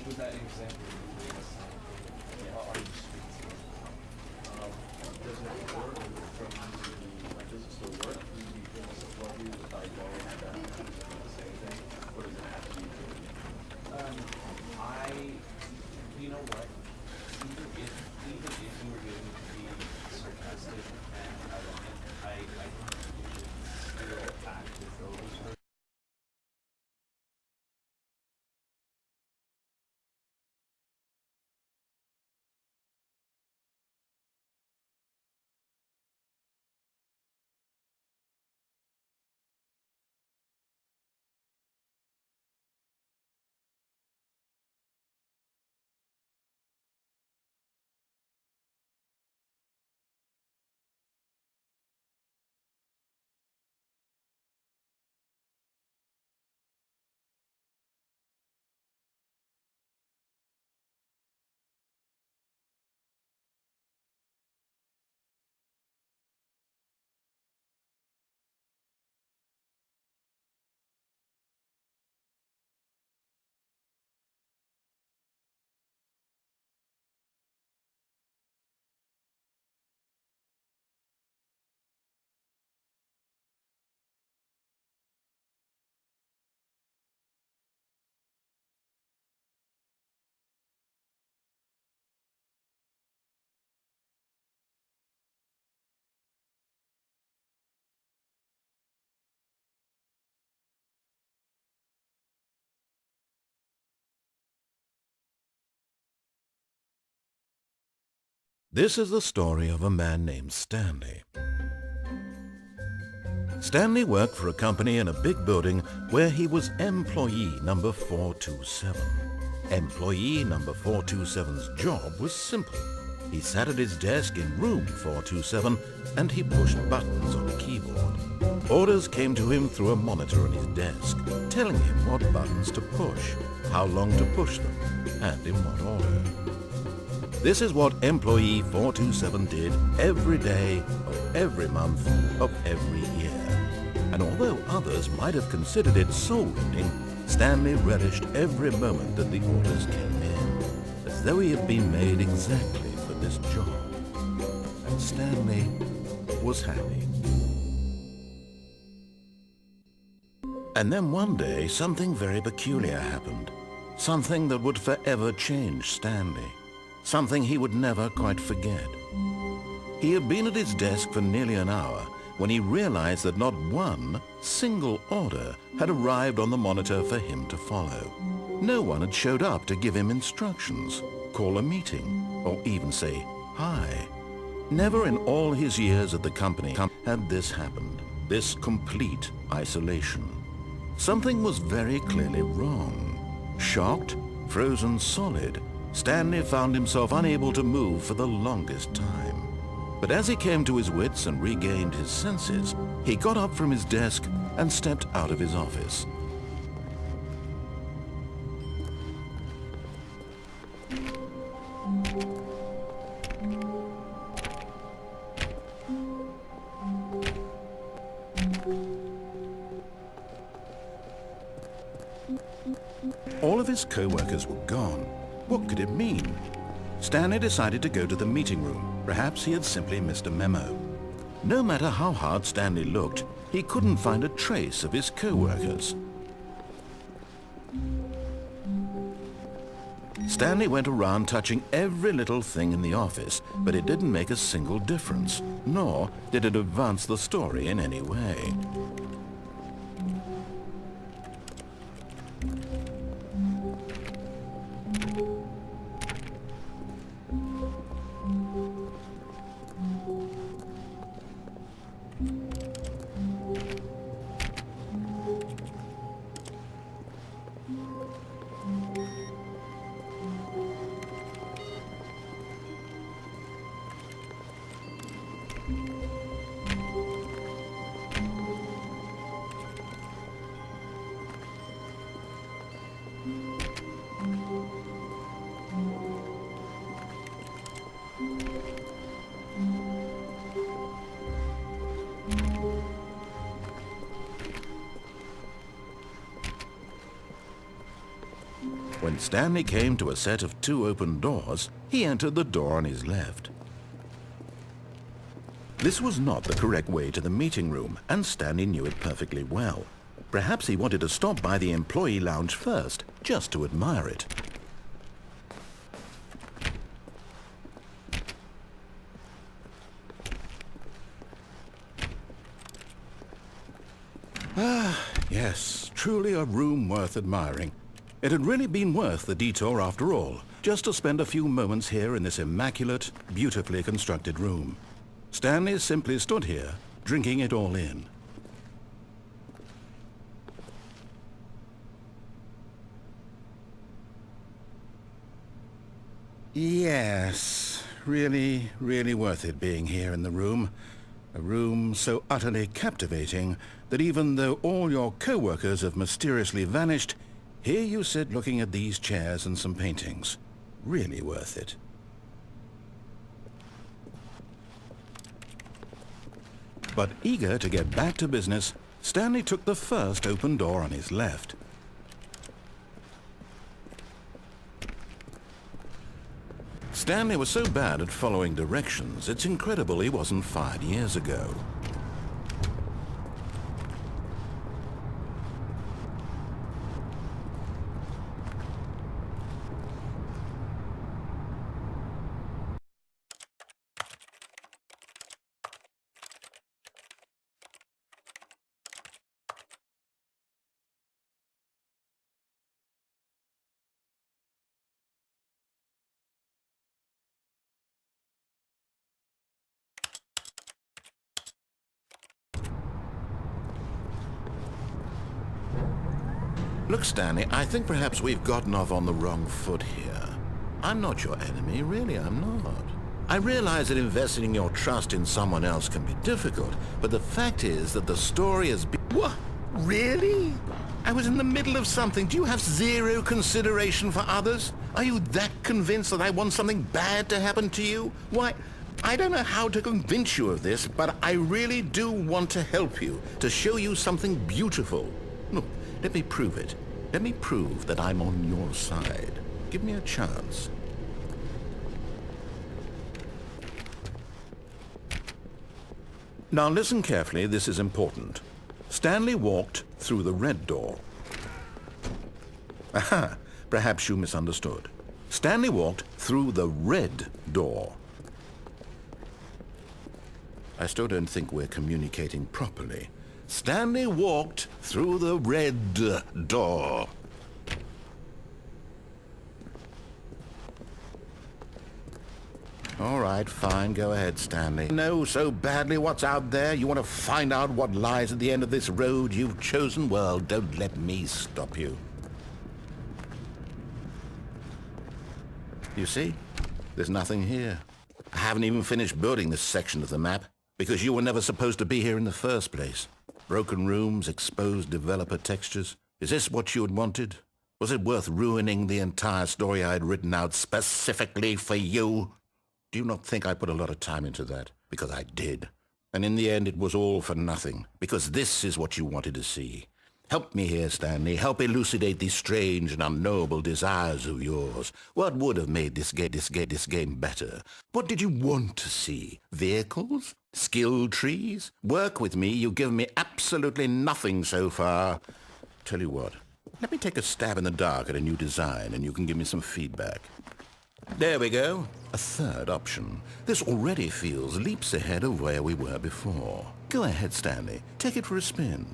Was that example you gave us? Are you speaking to? Does it work from like does it still work? Do you feel support you if I go and the same thing? Or does it have to be I you know what? Even if you were going to be sarcastic and ironic, I think you should still act as though it was her. This is the story of a man named Stanley. Stanley worked for a company in a big building where he was employee number 427. Employee number 427's job was simple. He sat at his desk in room 427 and he pushed buttons on a keyboard. Orders came to him through a monitor on his desk, telling him what buttons to push, how long to push them, and in what order. This is what employee 427 did every day of every month of every year. And although others might have considered it soul-rending, Stanley relished every moment that the orders came in, as though he had been made exactly for this job. And Stanley was happy. And then one day, something very peculiar happened. Something that would forever change Stanley. Something he would never quite forget. He had been at his desk for nearly an hour when he realized that not one single order had arrived on the monitor for him to follow. No one had showed up to give him instructions, call a meeting, or even say hi. Never in all his years at the company had this happened, this complete isolation. Something was very clearly wrong. Shocked, frozen solid, Stanley found himself unable to move for the longest time. But as he came to his wits and regained his senses, he got up from his desk and stepped out of his office. All of his co-workers were gone. What could it mean? Stanley decided to go to the meeting room. Perhaps he had simply missed a memo. No matter how hard Stanley looked, he couldn't find a trace of his co-workers. Stanley went around touching every little thing in the office, but it didn't make a single difference, nor did it advance the story in any way. When Stanley came to a set of 2 open doors, he entered the door on his left. This was not the correct way to the meeting room, and Stanley knew it perfectly well. Perhaps he wanted to stop by the employee lounge first, just to admire it. Yes, truly a room worth admiring. It had really been worth the detour after all, just to spend a few moments here in this immaculate, beautifully constructed room. Stanley simply stood here, drinking it all in. Yes, really, really worth it being here in the room. A room so utterly captivating that even though all your co-workers have mysteriously vanished, here you sit looking at these chairs and some paintings. Really worth it. But eager to get back to business, Stanley took the first open door on his left. Stanley was so bad at following directions, it's incredible he wasn't fired years ago. Look, Stanley, I think perhaps we've gotten off on the wrong foot here. I'm not your enemy, really, I'm not. I realize that investing your trust in someone else can be difficult, but the fact is that the story has been... What? Really? I was in the middle of something. Do you have zero consideration for others? Are you that convinced that I want something bad to happen to you? Why, I don't know how to convince you of this, but I really do want to help you, to show you something beautiful. Look, let me prove it. Let me prove that I'm on your side. Give me a chance. Now listen carefully, this is important. Stanley walked through the red door. Aha, perhaps you misunderstood. Stanley walked through the red door. I still don't think we're communicating properly. Stanley walked through the red door. All right, fine, go ahead, Stanley. Know so badly what's out there? You want to find out what lies at the end of this road you've chosen? Well, don't let me stop you. You see? There's nothing here. I haven't even finished building this section of the map, because you were never supposed to be here in the first place. Broken rooms, exposed developer textures. Is this what you had wanted? Was it worth ruining the entire story I had written out specifically for you? Do you not think I put a lot of time into that? Because I did. And in the end, it was all for nothing. Because this is what you wanted to see. Help me here, Stanley. Help elucidate these strange and unknowable desires of yours. What would have made this game better? What did you want to see? Vehicles? Skill trees? Work with me. You've given me absolutely nothing so far. Tell you what. Let me take a stab in the dark at a new design, and you can give me some feedback. There we go. A third option. This already feels leaps ahead of where we were before. Go ahead, Stanley. Take it for a spin.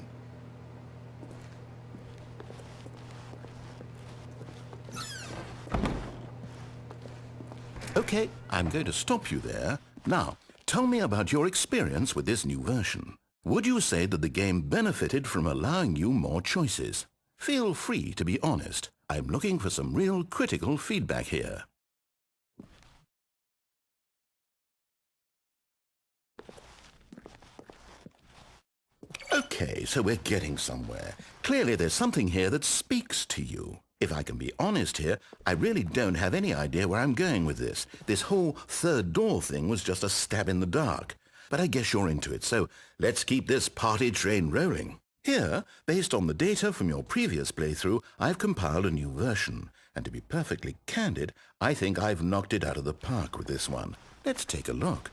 Okay, I'm going to stop you there. Now, tell me about your experience with this new version. Would you say that the game benefited from allowing you more choices? Feel free to be honest. I'm looking for some real critical feedback here. Okay, so we're getting somewhere. Clearly there's something here that speaks to you. If I can be honest here, I really don't have any idea where I'm going with this. This whole third door thing was just a stab in the dark. But I guess you're into it, so let's keep this party train rolling. Here, based on the data from your previous playthrough, I've compiled a new version. And to be perfectly candid, I think I've knocked it out of the park with this one. Let's take a look.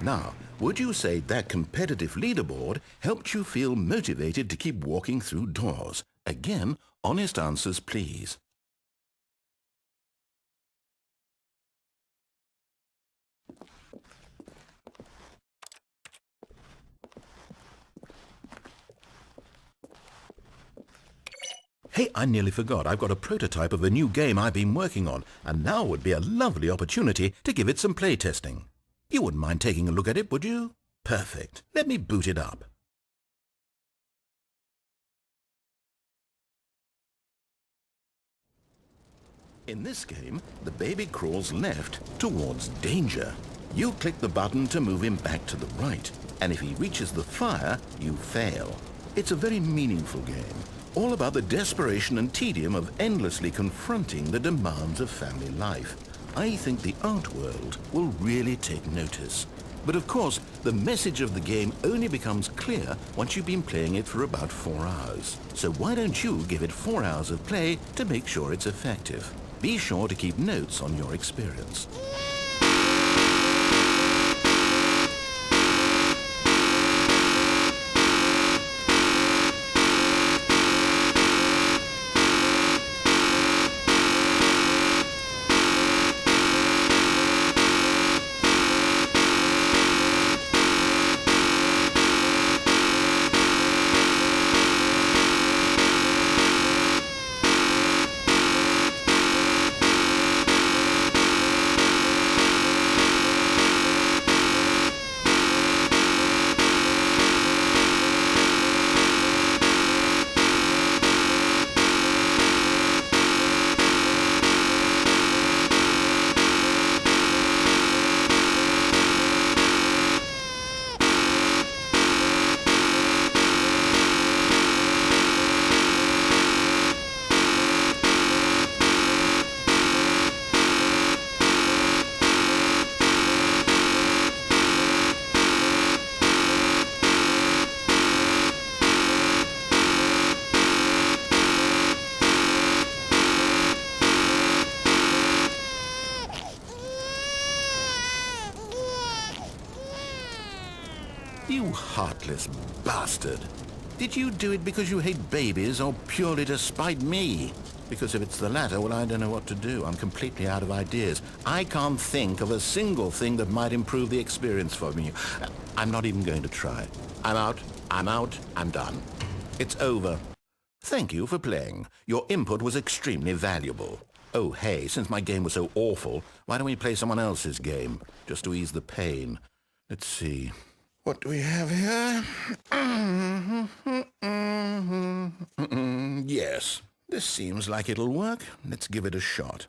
Now, would you say that competitive leaderboard helped you feel motivated to keep walking through doors? Again, honest answers, please. Hey, I nearly forgot. I've got a prototype of a new game I've been working on, and now would be a lovely opportunity to give it some playtesting. You wouldn't mind taking a look at it, would you? Perfect. Let me boot it up. In this game, the baby crawls left towards danger. You click the button to move him back to the right, and if he reaches the fire, you fail. It's a very meaningful game, all about the desperation and tedium of endlessly confronting the demands of family life. I think the art world will really take notice. But of course, the message of the game only becomes clear once you've been playing it for about 4 hours. So why don't you give it 4 hours of play to make sure it's effective? Be sure to keep notes on your experience. You heartless bastard. Did you do it because you hate babies or purely to spite me? Because if it's the latter, well, I don't know what to do. I'm completely out of ideas. I can't think of a single thing that might improve the experience for me. I'm not even going to try. I'm out, I'm done. It's over. Thank you for playing. Your input was extremely valuable. Oh, hey, since my game was so awful, why don't we play someone else's game, just to ease the pain? Let's see. What do we have here? Yes, this seems like it'll work. Let's give it a shot.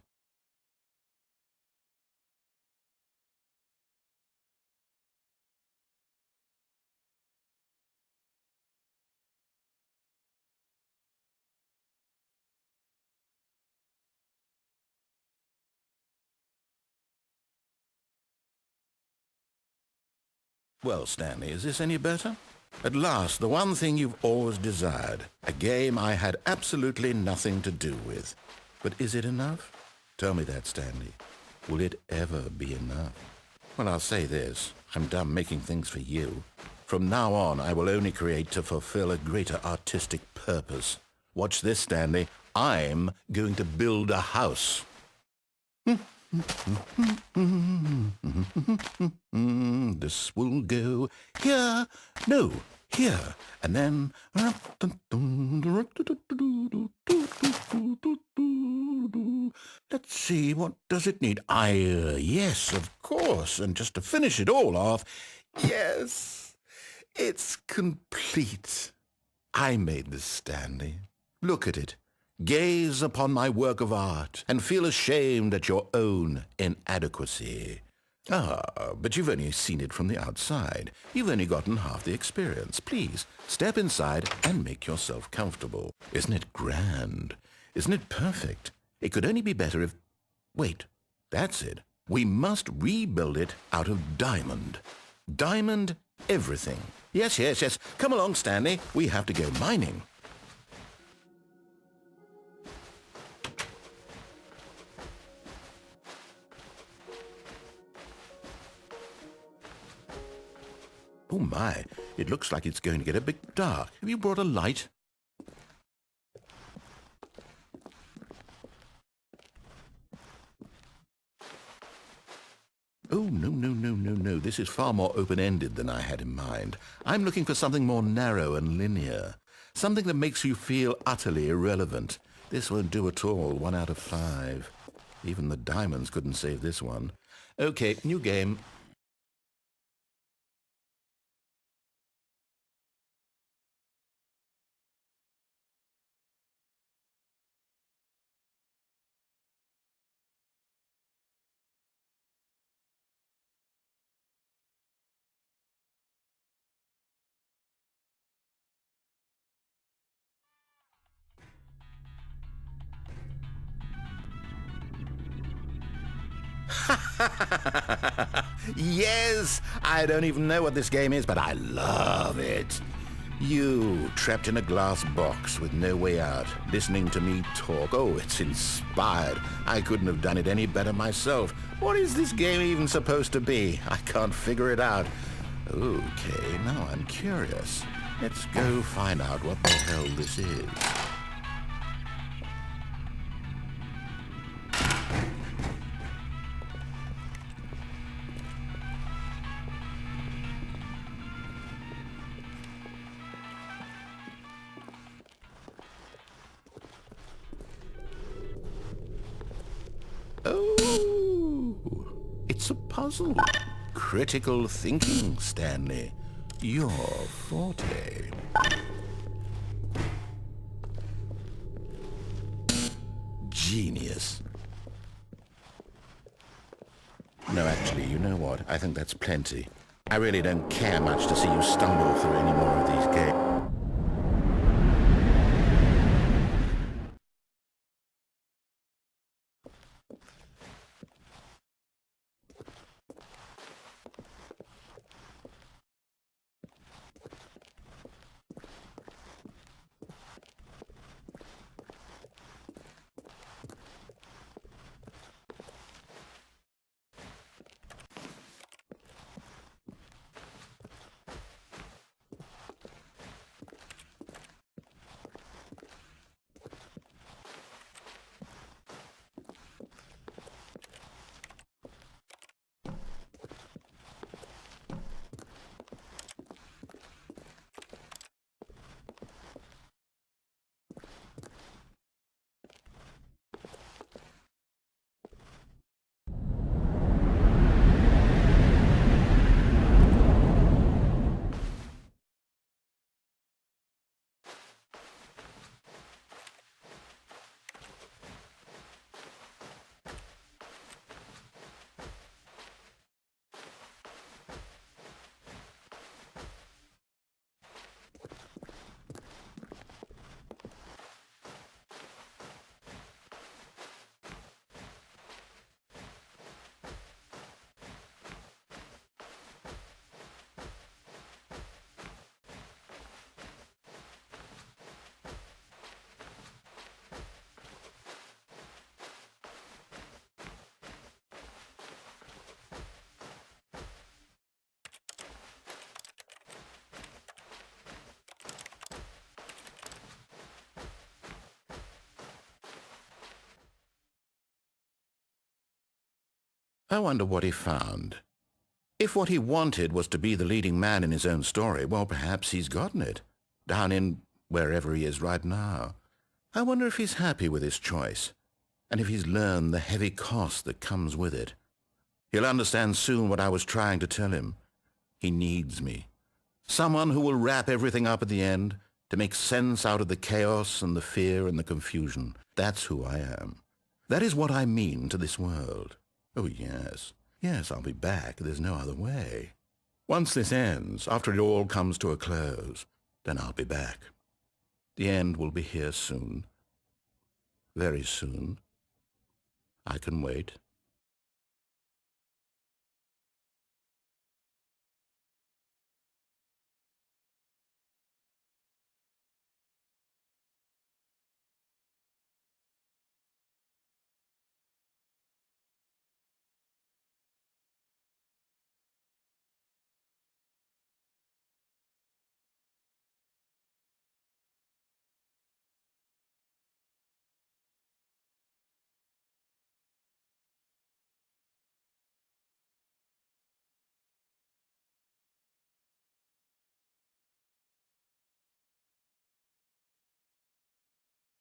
Well, Stanley, is this any better? At last, the one thing you've always desired. A game I had absolutely nothing to do with. But is it enough? Tell me that, Stanley. Will it ever be enough? Well, I'll say this. I'm done making things for you. From now on, I will only create to fulfill a greater artistic purpose. Watch this, Stanley. I'm going to build a house. This will go here, no, here, and then... Let's see, what does it need? Yes, of course, and just to finish it all off, yes, it's complete. I made this, Stanley. Look at it. Gaze upon my work of art and feel ashamed at your own inadequacy. Ah, but you've only seen it from the outside. You've only gotten half the experience. Please, step inside and make yourself comfortable. Isn't it grand? Isn't it perfect? It could only be better if... Wait, that's it. We must rebuild it out of diamond. Diamond everything. Yes, yes, yes. Come along, Stanley. We have to go mining. Oh my, it looks like it's going to get a bit dark. Have you brought a light? Oh, no, no, no, no, no. This is far more open-ended than I had in mind. I'm looking for something more narrow and linear. Something that makes you feel utterly irrelevant. This won't do at all. 1 out of 5. Even the diamonds couldn't save this one. Okay, new game. Yes! I don't even know what this game is, but I love it. You, trapped in a glass box with no way out, listening to me talk. Oh, it's inspired. I couldn't have done it any better myself. What is this game even supposed to be? I can't figure it out. Okay, now I'm curious. Let's go find out what the hell this is. Oh, it's a puzzle. Critical thinking, Stanley. Your forte. Genius. No, actually, you know what? I think that's plenty. I really don't care much to see you stumble through any more of these games. I wonder what he found. If what he wanted was to be the leading man in his own story, well, perhaps he's gotten it, down in wherever he is right now. I wonder if he's happy with his choice, and if he's learned the heavy cost that comes with it. He'll understand soon what I was trying to tell him. He needs me. Someone who will wrap everything up at the end, to make sense out of the chaos and the fear and the confusion. That's who I am. That is what I mean to this world. Oh, yes. Yes, I'll be back. There's no other way. Once this ends, after it all comes to a close, then I'll be back. The end will be here soon. Very soon. I can wait.